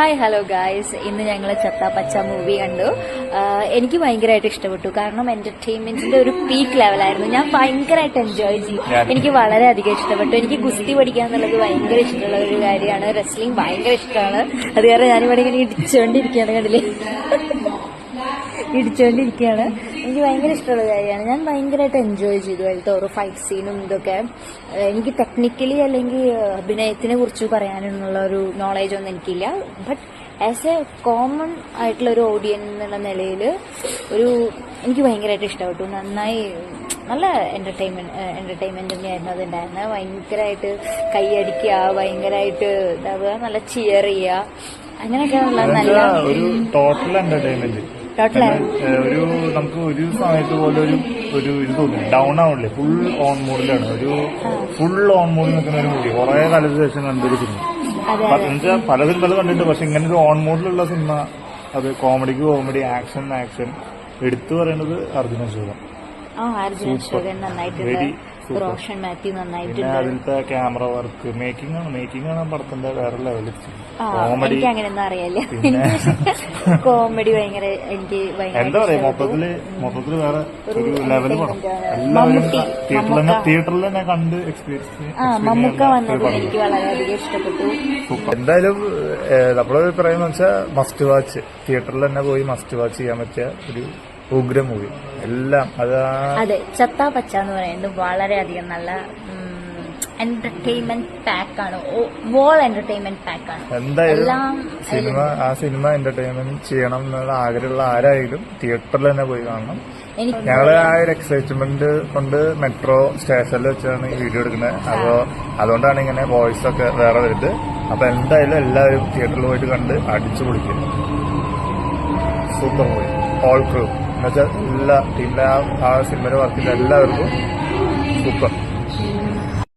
Hi hello guys, ഇന്ന് ഞങ്ങൾ ചത്ത പച്ച മൂവി കണ്ടു. എനിക്ക് ഭയങ്കരമായിട്ട് ഇഷ്ടപ്പെട്ടു. കാരണം എന്റർടൈൻമെന്റിന്റെ ഒരു പീക്ക് ലെവലായിരുന്നു. ഞാൻ ഭയങ്കരമായിട്ട് എൻജോയ് ചെയ്തു. എനിക്ക് വളരെയധികം ഇഷ്ടപ്പെട്ടു. എനിക്ക് ഗുസ്തി പഠിക്കുക എന്നുള്ളത് ഭയങ്കര ഇഷ്ടമുള്ള ഒരു കാര്യമാണ്. റെസ്ലിംഗ് ഭയങ്കര ഇഷ്ടമാണ്. അത് കാരണം ഞാനിവിടെ ഇങ്ങനെ ഇടിച്ചുകൊണ്ടിരിക്കുകയാണ്. കണ്ടില്ലേ, ഇടിച്ചുകൊണ്ടിരിക്കുകയാണ്. എനിക്ക് ഭയങ്കര ഇഷ്ടമുള്ള കാര്യമാണ്. ഞാൻ ഭയങ്കരമായിട്ട് എൻജോയ് ചെയ്തു അതിലത്തെ ഓരോ ഫൈറ്റ് സീനും ഇതൊക്കെ. എനിക്ക് ടെക്നിക്കലി അല്ലെങ്കിൽ അഭിനയത്തിനെ കുറിച്ച് പറയാനുള്ള ഒരു നോളേജ് ഒന്നും എനിക്കില്ല. ബട്ട് ആസ് എ കോമൺ ആയിട്ടുള്ള ഒരു ഓഡിയൻസ് എന്നുള്ള നിലയിൽ എനിക്ക് ഭയങ്കരമായിട്ട് ഇഷ്ടപ്പെട്ടു. നല്ല എന്റർടൈൻമെന്റ് തന്നെയായിരുന്നു അതുണ്ടായിരുന്നത്. ഭയങ്കരമായിട്ട് കൈയടിക്കുക, ഭയങ്കരമായിട്ട് ഇതാവുക, നല്ല ചിയർ ചെയ്യുക, അങ്ങനെയൊക്കെയുള്ള നല്ല ഒരു ടോട്ടൽ എന്റർടൈൻമെന്റ്. ഒരു നമുക്ക് ഒരു സമയത്ത് പോലെ ഒരു ഇത് തോന്നി ഡൗൺ ആവണില്ലേ. ഫുൾ ഓൺ മൂഡിലാണ്. ഫുൾ ഓൺ മൂഡിൽ നിൽക്കുന്ന ഒരു മൂവി. കുറെ കാലത്തിന് ശേഷം കണ്ടൊരു സിനിമ. എന്നുവെച്ചാൽ പല സിനിമകൾ കണ്ടിട്ടുണ്ട്, പക്ഷെ ഇങ്ങനെ ഒരു ഓൺ മൂഡിലുള്ള സിനിമ, അത് കോമഡി, ആക്ഷൻ എടുത്തു പറയുന്നത് അർജുന അശോകൻ. നന്നായിട്ടുണ്ട്. റോഷൻ മാത്യു നന്നായിട്ടുണ്ട്. അതിലത്തെ ക്യാമറ വർക്ക്, മേക്കിംഗ് ആണ് പടത്തിന്റെ വേറെ ലെവലിൽ. എനിക്ക് അങ്ങനെയൊന്നും അറിയില്ല. കോമഡി ഭയങ്കര എനിക്ക് എന്താ പറയാ, മൊത്തത്തില് വേറെ ഒരു ലെവല് പടം. തിയേറ്ററിൽ തന്നെ കണ്ട് എക്സ്പീരിയൻസ്. മമ്മൂക്ക വന്നത് എനിക്ക് വളരെയധികം ഇഷ്ടപ്പെട്ടു. എന്തായാലും നമ്മളെ അഭിപ്രായം വെച്ചാൽ മസ്റ്റ് വാച്ച്, തിയേറ്ററിൽ തന്നെ പോയി മസ്റ്റ് വാച്ച് ചെയ്യാൻ പറ്റിയ ഒരു ഉഗ്ര മൂവി. എല്ലാം അതെ, ചത്ത പച്ച എന്ന് പറയുന്നത് വളരെയധികം നല്ല എന്റർടൈൻമെന്റ് പാക്കാണ്. വോൾ എന്റർടൈൻമെന്റ് പാക്കാണ്. എന്തായാലും സിനിമ എന്റർടൈൻമെന്റ് ചെയ്യണം എന്നുള്ള ആഗ്രഹമുള്ള ആരായാലും തിയേറ്ററിൽ തന്നെ പോയി കാണണം. ഞങ്ങള് ആ ഒരു എക്സൈറ്റ്മെന്റ് കൊണ്ട് മെട്രോ സ്റ്റേഷനിൽ വെച്ചാണ് ഈ വീഡിയോ എടുക്കുന്നത്. അതുകൊണ്ടാണ് ഇങ്ങനെ വോയിസ് ഒക്കെ വേറെ വരുന്നത്. അപ്പൊ എന്തായാലും എല്ലാവരും തിയേറ്ററിൽ പോയിട്ട് കണ്ട് അടിച്ചു പൊളിക്കും. Super movie. ഓൾ ക്രൂ എന്നുവെച്ചാൽ എല്ലാ ടീമിലെ ആ സിനിമയിൽ വർക്ക് ചെയ്ത എല്ലാവർക്കും സൂപ്പർ.